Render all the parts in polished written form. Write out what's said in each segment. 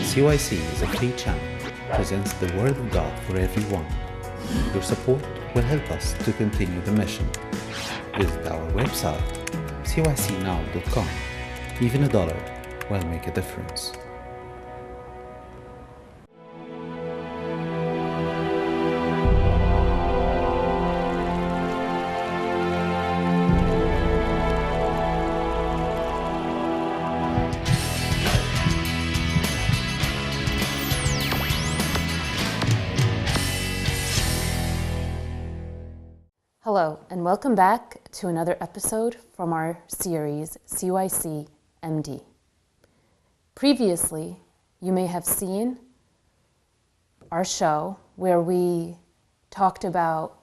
CYC is a free channel, presents the Word of God for everyone. Your support will help us to continue the mission. Visit our website, cycnow.com. Even $1 will make a difference. Hello, and welcome back to another episode from our series, CYC MD. Previously, you may have seen our show where we talked about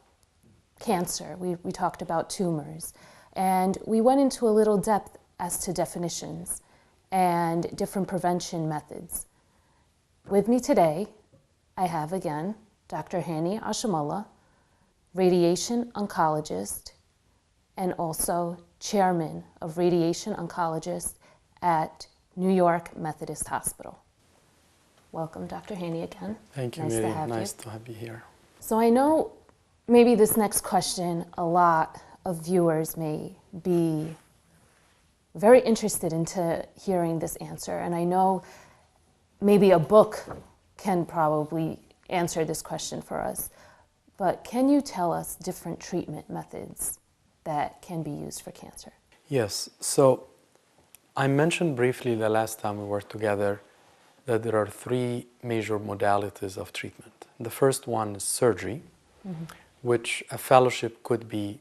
cancer, we talked about tumors, and we went into a little depth as to definitions and different prevention methods. With me today, I have again Dr. Hani Ashamullah, radiation oncologist, and also chairman of radiation oncologists at New York Methodist Hospital. Welcome, Dr. Hani, again. Thank you, nice Mary. To have nice you. to have you here. So I know maybe this next question, a lot of viewers may be very interested into hearing this answer, and I know maybe a book can probably answer this question for us. But can you tell us different treatment methods that can be used for cancer? Yes. So I mentioned briefly the last time we were together that there are three major modalities of treatment. The first one is surgery, which a fellowship could be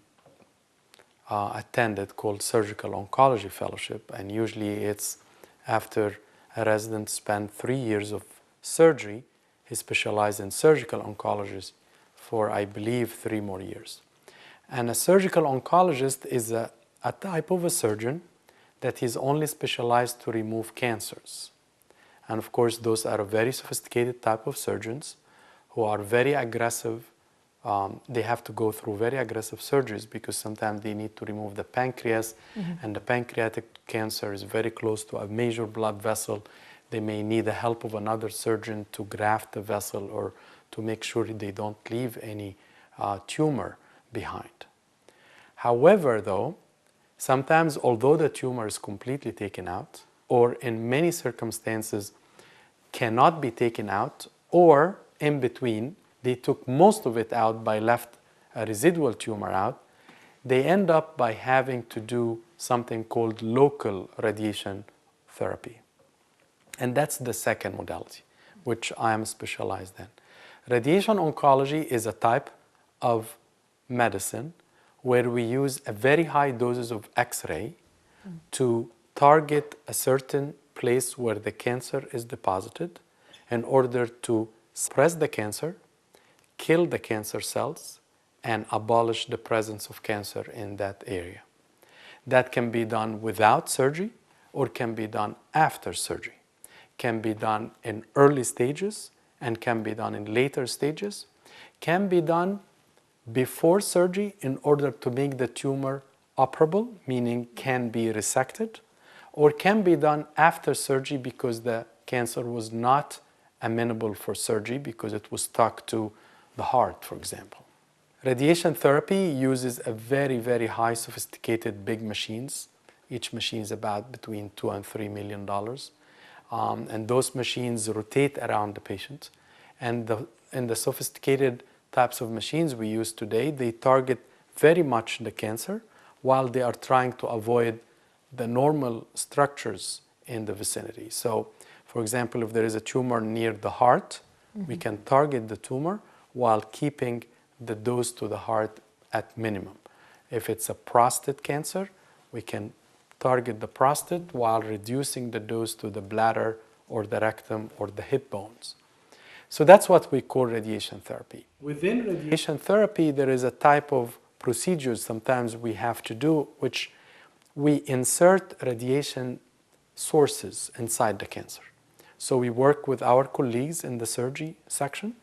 attended called Surgical Oncology Fellowship. And usually it's after a resident spent 3 years of surgery, he specialized in surgical oncology for, I believe, 3 more years. And a surgical oncologist is a type of a surgeon that is only specialized to remove cancers. And of course, those are a very sophisticated type of surgeons who are very aggressive. They have to go through very aggressive surgeries because sometimes they need to remove the pancreas, and the pancreatic cancer is very close to a major blood vessel. They may need the help of another surgeon to graft the vessel or to make sure they don't leave any tumor behind. However, though, sometimes although the tumor is completely taken out, or in many circumstances cannot be taken out, or in between, they took most of it out but left a residual tumor out, they end up by having to do something called local radiation therapy. And that's the second modality, which I am specialized in. Radiation oncology is a type of medicine where we use a very high doses of X-ray to target a certain place where the cancer is deposited in order to suppress the cancer, kill the cancer cells, and abolish the presence of cancer in that area. That can be done without surgery or can be done after surgery. Can be done in early stages and can be done in later stages, can be done before surgery in order to make the tumor operable, meaning can be resected, or can be done after surgery because the cancer was not amenable for surgery because it was stuck to the heart, for example. Radiation therapy uses a very, very high sophisticated big machines. Each machine is about between $2 and $3 million. And those machines rotate around the patient. And in the sophisticated types of machines we use today, they target very much the cancer while they are trying to avoid the normal structures in the vicinity. So, for example, if there is a tumor near the heart, we can target the tumor while keeping the dose to the heart at minimum. If it's a prostate cancer, we can target the prostate while reducing the dose to the bladder or the rectum or the hip bones. So that's what we call radiation therapy. Within radiation therapy, there is a type of procedures sometimes we have to do, which we insert radiation sources inside the cancer. So we work with our colleagues in the surgery section,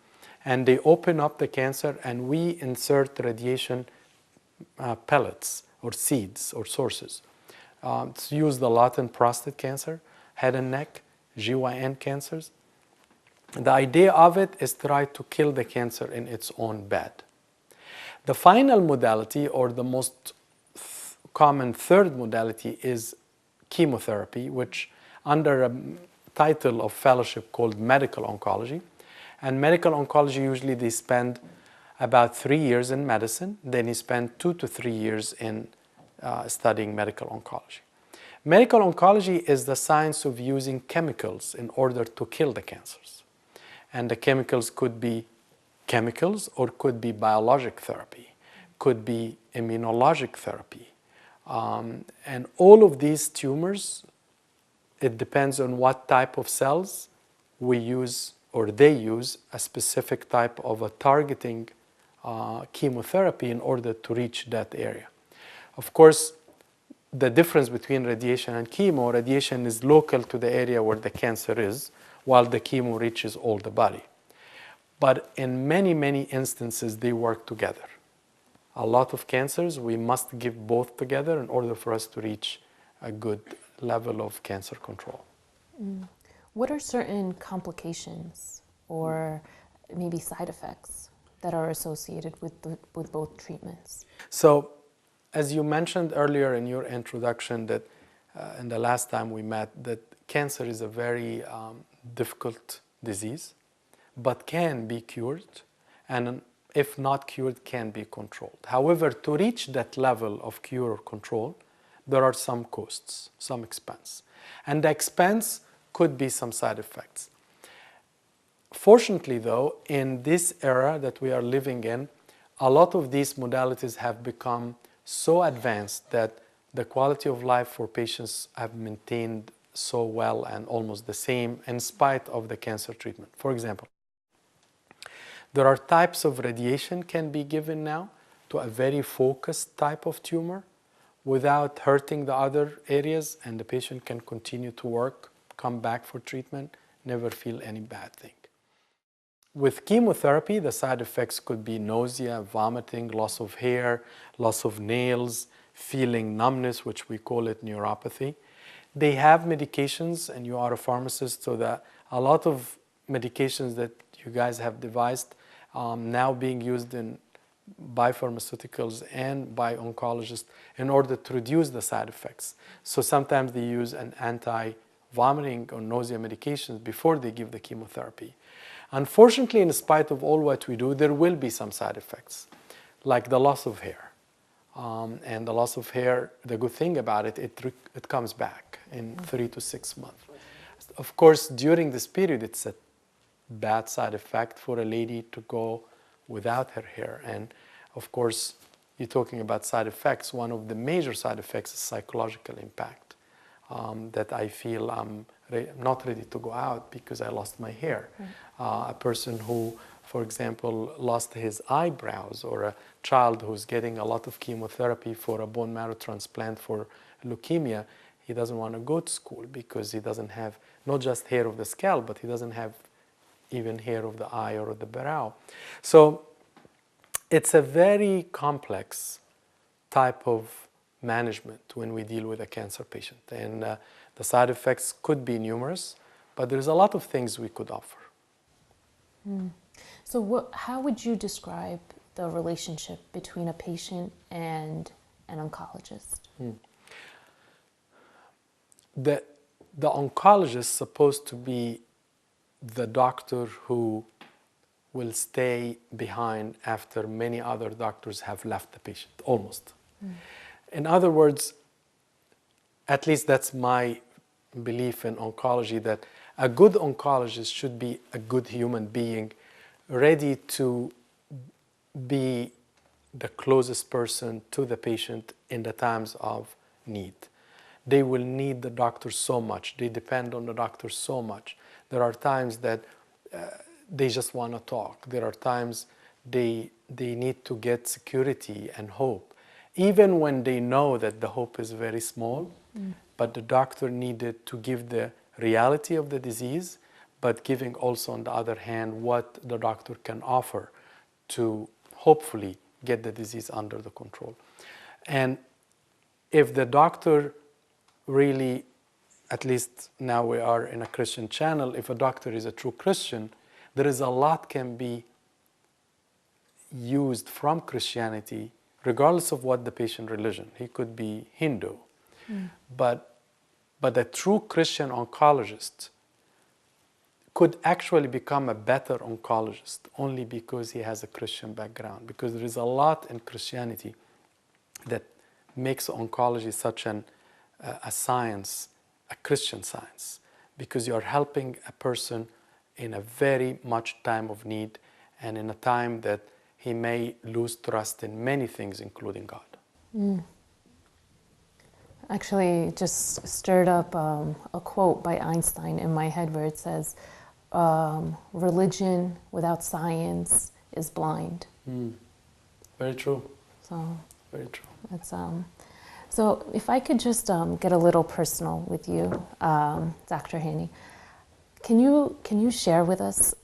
and they open up the cancer and we insert radiation pellets or seeds or sources. It's used a lot in prostate cancer, head and neck, GYN cancers, The idea of it is to try to kill the cancer in its own bed. The final modality, or the most common third modality, is chemotherapy, which under a title of fellowship called medical oncology. And medical oncology, usually they spend about 3 years in medicine, then you spend 2 to 3 years in studying medical oncology. Medical oncology is the science of using chemicals in order to kill the cancers. And the chemicals could be chemicals or could be biologic therapy, could be immunologic therapy. And all of these tumors, it depends on what type of cells we use or they use a specific type of a targeting chemotherapy in order to reach that area. Of course, the difference between radiation and chemo, radiation is local to the area where the cancer is, while the chemo reaches all the body. But in many, many instances, they work together. A lot of cancers, we must give both together in order for us to reach a good level of cancer control. What are certain complications or maybe side effects that are associated with both treatments? So, as you mentioned earlier in your introduction, that in the last time we met, that cancer is a very difficult disease, but can be cured, and if not cured, can be controlled. However, to reach that level of cure or control, there are some costs, some expense. And the expense could be some side effects. Fortunately, though, in this era that we are living in, a lot of these modalities have become so advanced that the quality of life for patients have maintained so well and almost the same in spite of the cancer treatment. For example, there are types of radiation can be given now to a very focused type of tumor without hurting the other areas, and the patient can continue to work, come back for treatment, never feel any bad thing. With chemotherapy, the side effects could be nausea, vomiting, loss of hair, loss of nails, feeling numbness, which we call it neuropathy. They have medications, and you are a pharmacist, so that a lot of medications that you guys have devised now being used by pharmaceuticals and by oncologists in order to reduce the side effects. So sometimes they use an anti-vomiting or nausea medications before they give the chemotherapy. Unfortunately, in spite of all what we do, there will be some side effects, like the loss of hair. And the loss of hair, the good thing about it, it comes back in 3 to 6 months. Of course, during this period, it's a bad side effect for a lady to go without her hair. And of course, you're talking about side effects. One of the major side effects is psychological impact, that I feel I'm not ready to go out because I lost my hair. A person who, for example, lost his eyebrows, or a child who's getting a lot of chemotherapy for a bone marrow transplant for leukemia, he doesn't want to go to school because he doesn't have not just hair of the scalp, but he doesn't have even hair of the eye or of the brow. So it's a very complex type of management when we deal with a cancer patient. And the side effects could be numerous, but there's a lot of things we could offer. So how would you describe the relationship between a patient and an oncologist? The oncologist is supposed to be the doctor who will stay behind after many other doctors have left the patient, almost. In other words, at least that's my belief in oncology, that a good oncologist should be a good human being, ready to be the closest person to the patient in the times of need. They will need the doctor so much. They depend on the doctor so much. There are times that they just want to talk. There are times they need to get security and hope, even when they know that the hope is very small. But the doctor needed to give the reality of the disease, but giving also, on the other hand, what the doctor can offer to hopefully get the disease under the control. And if the doctor really, at least now we are in a Christian channel, if a doctor is a true Christian, there is a lot can be used from Christianity, regardless of what the patient religion. He could be Hindu, but a true Christian oncologist could actually become a better oncologist only because he has a Christian background. Because there is a lot in Christianity that makes oncology such a science, a Christian science, because you are helping a person in a very much time of need and in a time that he may lose trust in many things, including God. Actually, just stirred up a quote by Einstein in my head where it says, religion without science is blind. Very true. So very true. It's, so if I could just get a little personal with you, Dr. Hani, can you share with us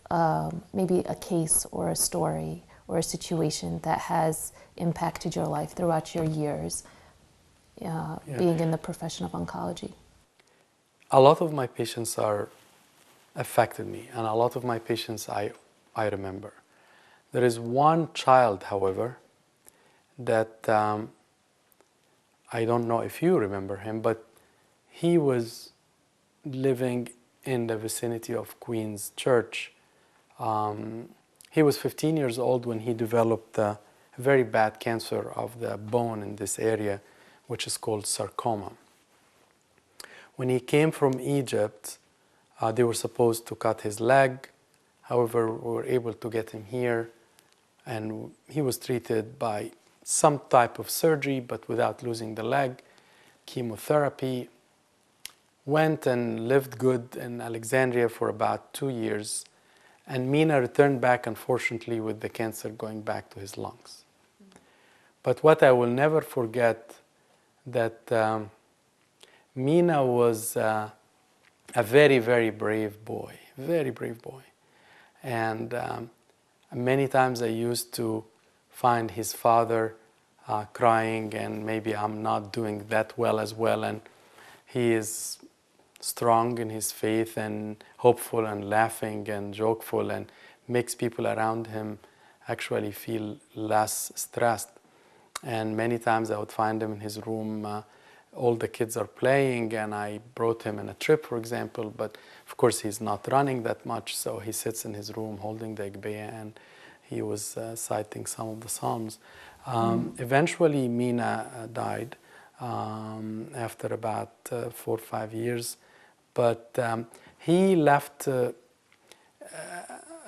maybe a case or a story or a situation that has impacted your life throughout your years being in the profession of oncology? A lot of my patients are affected me, and a lot of my patients I remember. There is one child, however, that I don't know if you remember him, but he was living in the vicinity of Queen's Church. He was 15 years old when he developed a very bad cancer of the bone in this area, which is called sarcoma. When he came from Egypt, they were supposed to cut his leg. However, we were able to get him here, and he was treated by some type of surgery, but without losing the leg, chemotherapy. Went and lived good in Alexandria for about 2 years, and Mina returned back, unfortunately, with the cancer going back to his lungs. But what I will never forget, that Mina was a very, very brave boy, very brave boy. And many times I used to find his father crying, and maybe I'm not doing that well as well. And he is strong in his faith and hopeful and laughing and jokeful, and makes people around him actually feel less stressed. And many times I would find him in his room, all the kids are playing, and I brought him on a trip, for example, but of course he's not running that much, so he sits in his room holding the Igbeya, and he was citing some of the Psalms. Eventually Mina died after about 4 or 5 years, but he left a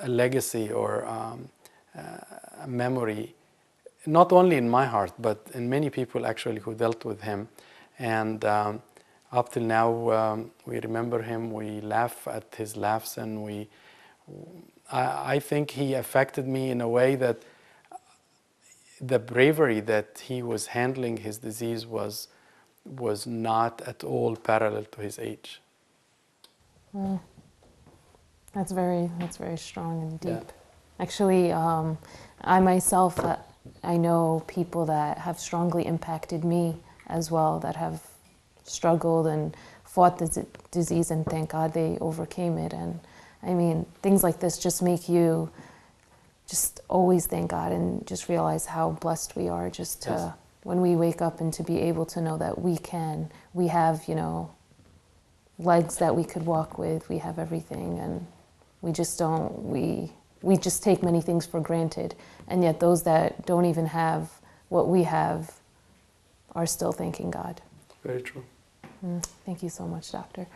legacy or a memory, not only in my heart, but in many people actually who dealt with him. And up till now, we remember him, we laugh at his laughs, and I think he affected me in a way that the bravery that he was handling his disease was not at all parallel to his age. That's very strong and deep. Yeah. Actually, I myself, I know people that have strongly impacted me as well, that have struggled and fought the disease, and thank God they overcame it. And I mean, things like this just make you just always thank God and just realize how blessed we are just to, yes, when we wake up, and to be able to know that we have, you know, legs that we could walk with, we have everything, and we just don't, we just take many things for granted, and yet those that don't even have what we have are still thanking God. Very true. Thank you so much, Doctor.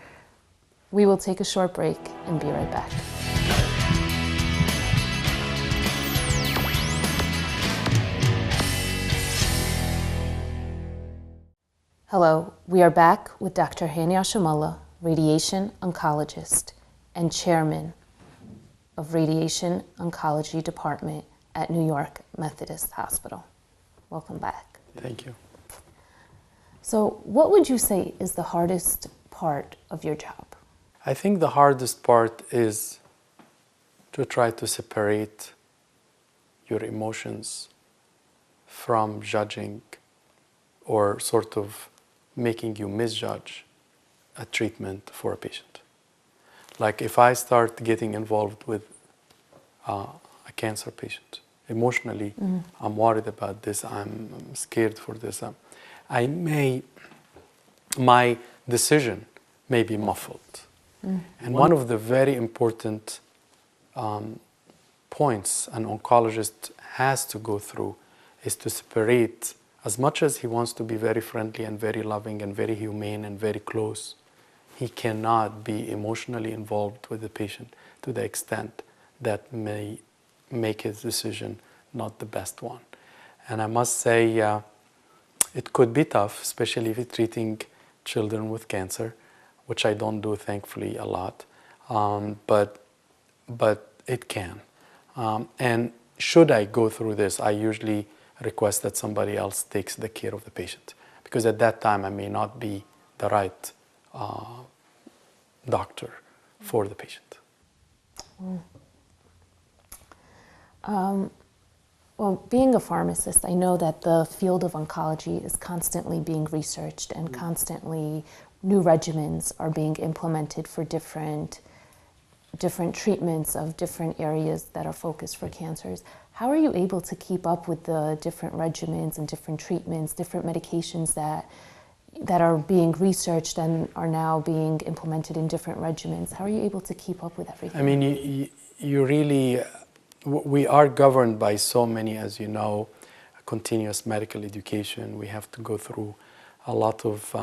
We will take a short break and be right back. Hello, we are back with Dr. Hani Ashamullah, radiation oncologist and chairman of Radiation Oncology Department at New York Methodist Hospital. Welcome back. Thank you. So what would you say is the hardest part of your job? I think the hardest part is to try to separate your emotions from judging or sort of making you misjudge a treatment for a patient. Like if I start getting involved with a cancer patient. Emotionally, I'm worried about this. I'm scared for this. My decision may be muffled. And one of the very important points an oncologist has to go through is to separate, as much as he wants to be very friendly and very loving and very humane and very close, he cannot be emotionally involved with the patient to the extent that may make his decision not the best one. And I must say, it could be tough, especially if you're treating children with cancer, which I don't do, thankfully, a lot, but it can. And should I go through this, I usually request that somebody else takes the care of the patient, because at that time I may not be the right doctor for the patient. Well, being a pharmacist, I know that the field of oncology is constantly being researched and constantly new regimens are being implemented for different treatments of different areas that are focused for cancers. How are you able to keep up with the different regimens and different treatments, different medications that are being researched and are now being implemented in different regimens? How are you able to keep up with everything? I mean, you really, we are governed by so many, as you know, continuous medical education. We have to go through a lot of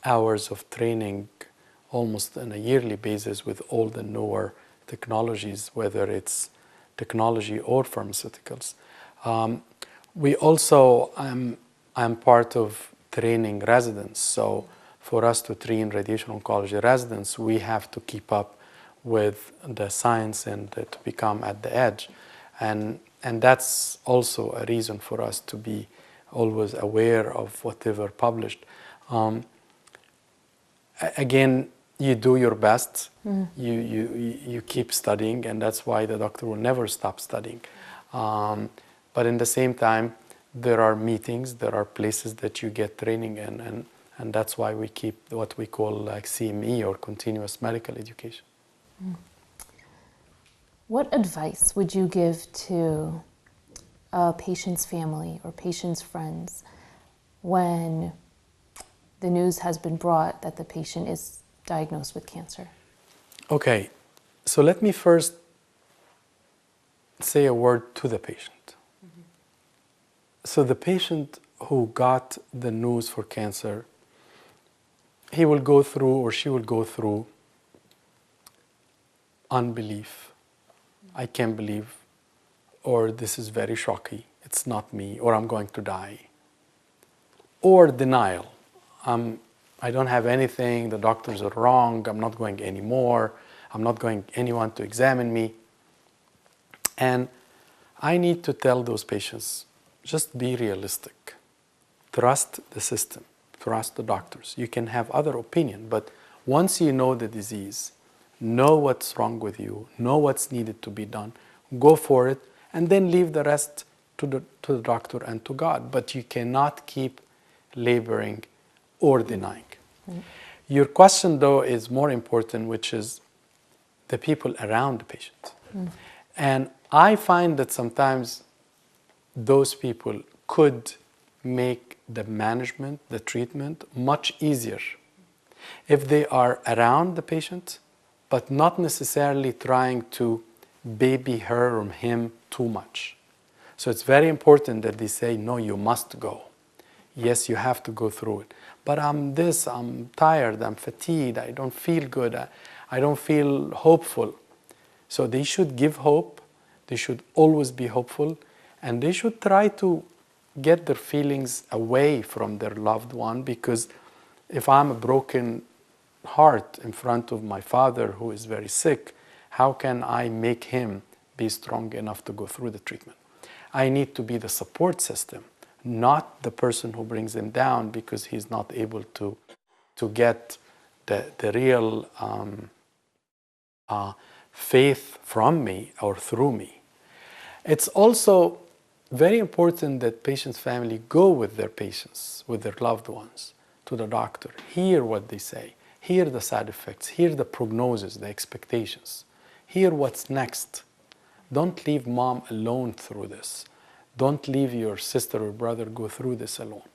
hours of training almost on a yearly basis with all the newer technologies, whether it's technology or pharmaceuticals. We also, I'm part of training residents, so for us to train radiation oncology residents, we have to keep up with the science and to become at the edge. And that's also a reason for us to be always aware of whatever published. Again, you do your best, you keep studying, and that's why the doctor will never stop studying. But in the same time, there are meetings, there are places that you get training in, and that's why we keep what we call like CME, or continuous medical education. What advice would you give to a patient's family or patient's friends when the news has been brought that the patient is diagnosed with cancer? Okay, so let me first say a word to the patient. So the patient who got the news for cancer, he will go through, or she will go through, unbelief. I can't believe, or this is very shocking, it's not me, or I'm going to die. Or denial. I don't have anything, the doctors are wrong, I'm not going anymore, I'm not going anyone to examine me. And I need to tell those patients, just be realistic. Trust the system, trust the doctors. You can have other opinion, but once you know the disease, know what's wrong with you, know what's needed to be done, go for it, and then leave the rest to the doctor and to God. But you cannot keep laboring or denying. Your question, though, is more important, which is the people around the patient. And I find that sometimes those people could make the management, the treatment, much easier if they are around the patient, but not necessarily trying to baby her or him too much. So it's very important that they say, no, you must go. Yes, you have to go through it. But I'm tired, I'm fatigued, I don't feel good, I don't feel hopeful. So they should give hope, they should always be hopeful, and they should try to get their feelings away from their loved one, because if I'm a broken heart in front of my father who is very sick, how can I make him be strong enough to go through the treatment? I need to be the support system, not the person who brings him down because he's not able to get the real faith from me or through me. It's also very important that patient's family go with their patients, with their loved ones, to the doctor, hear what they say, hear the side effects, hear the prognosis, the expectations, hear what's next. Don't leave mom alone through this. Don't leave your sister or brother go through this alone.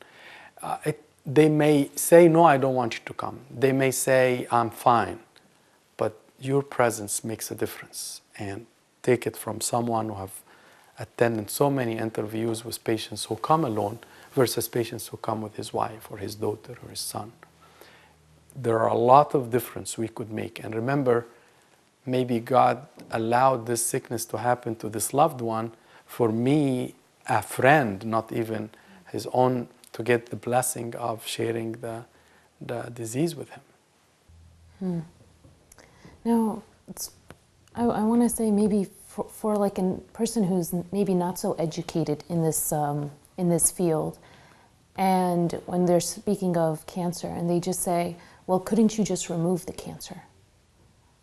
They may say, no, I don't want you to come. They may say, I'm fine. But your presence makes a difference. And take it from someone who have attended so many interviews with patients who come alone versus patients who come with his wife or his daughter or his son. There are a lot of difference we could make. And remember, maybe God allowed this sickness to happen to this loved one for me, a friend, not even his own, to get the blessing of sharing the disease with him. Now, I want to say maybe for like a person who's maybe not so educated in this field, and when they're speaking of cancer, and they just say, well, couldn't you just remove the cancer?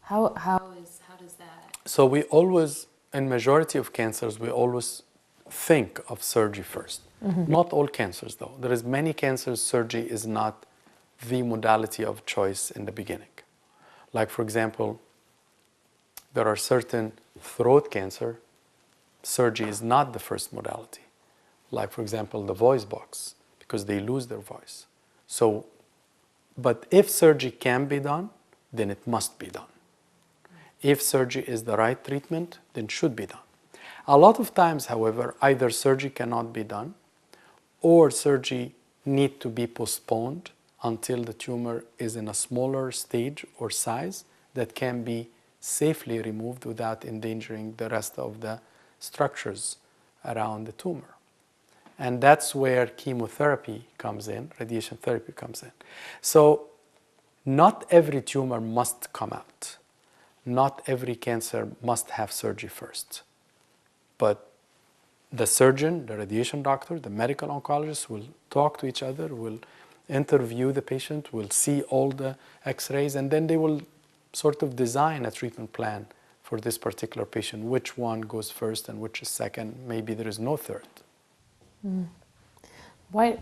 How does that? So we always, in majority of cancers, we always think of surgery first. Not all cancers, though. There is many cancers, surgery is not the modality of choice in the beginning. Like, for example, there are certain throat cancer, surgery is not the first modality. Like, for example, the voice box, because they lose their voice. So, but if surgery can be done, then it must be done. If surgery is the right treatment, then it should be done. A lot of times, however, either surgery cannot be done or surgery need to be postponed until the tumor is in a smaller stage or size that can be safely removed without endangering the rest of the structures around the tumor. And that's where chemotherapy comes in, radiation therapy comes in. So not every tumor must come out. Not every cancer must have surgery first. But the surgeon, the radiation doctor, the medical oncologist will talk to each other, will interview the patient, will see all the x-rays, and then they will sort of design a treatment plan for this particular patient, which one goes first and which is second. Maybe there is no third. Why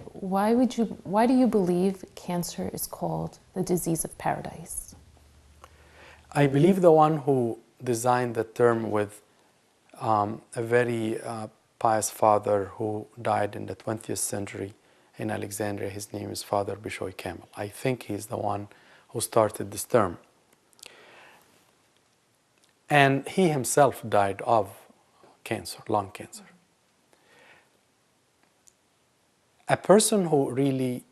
do you believe cancer is called the disease of paradise? I believe the one who designed the term with a very pious father who died in the 20th century in Alexandria. His name is Father Bishoy Kamel. I think he's the one who started this term. And he himself died of cancer, lung cancer. A person who really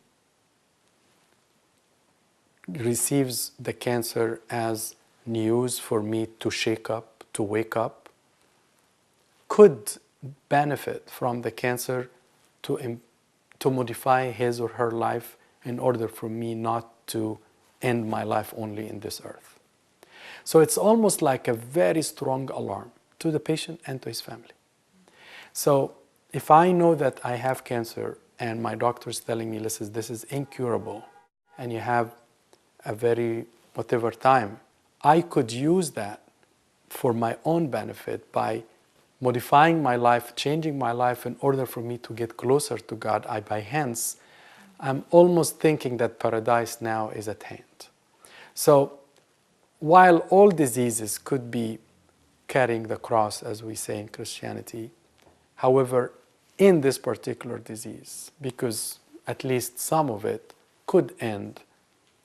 receives the cancer as news for me to shake up, to wake up, could benefit from the cancer to modify his or her life in order for me not to end my life only in this earth. So it's almost like a very strong alarm to the patient and to his family. So if I know that I have cancer and my doctor is telling me, listen, this is incurable and you have a very whatever time, I could use that for my own benefit by modifying my life, changing my life in order for me to get closer to God. Hence, I'm almost thinking that paradise now is at hand. So while all diseases could be carrying the cross, as we say in Christianity, however, in this particular disease, because at least some of it could end,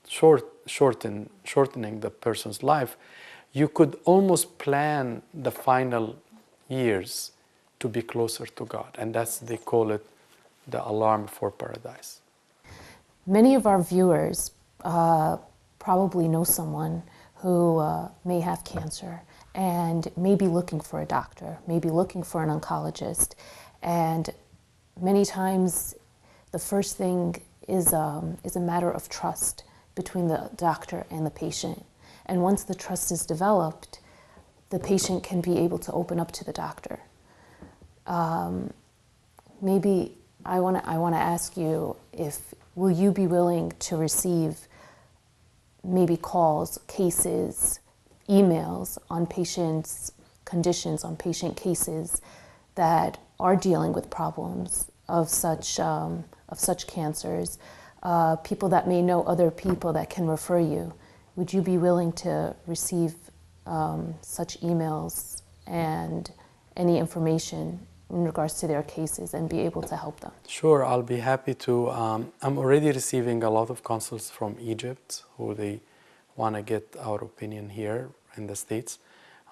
shortening the person's life, you could almost plan the final years to be closer to God. And they call it the alarm for paradise. Many of our viewers probably know someone who may have cancer and may be looking for a doctor, may be looking for an oncologist. And many times the first thing is a matter of trust between the doctor and the patient. And once the trust is developed, the patient can be able to open up to the doctor. Maybe I want to ask you, will you be willing to receive maybe calls, cases, emails on patients' conditions, on patient cases that are dealing with problems of such cancers, people that may know other people that can refer you? Would you be willing to receive such emails and any information in regards to their cases and be able to help them? Sure, I'll be happy to. I'm already receiving a lot of consults from Egypt who they want to get our opinion here in the States.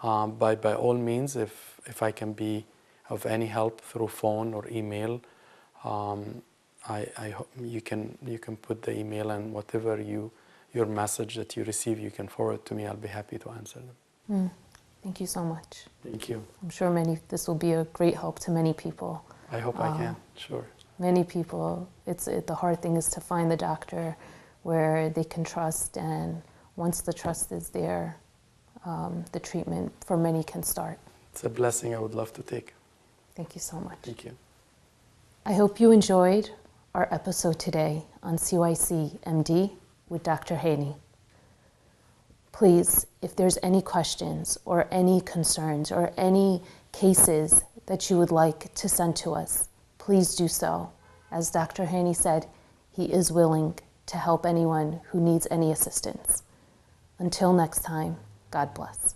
By all means, if I can be of any help through phone or email, you can put the email, and whatever your message that you receive, you can forward to me. I'll be happy to answer them. Thank you so much. Thank you. I'm sure this will be a great help to many people. I hope I can. Sure. Many people, the hard thing is to find the doctor where they can trust, and once the trust is there, the treatment for many can start. It's a blessing I would love to take. Thank you so much. Thank you. I hope you enjoyed our episode today on CYC MD with Dr. Haney. Please, if there's any questions or any concerns or any cases that you would like to send to us, please do so. As Dr. Haney said, he is willing to help anyone who needs any assistance. Until next time, God bless.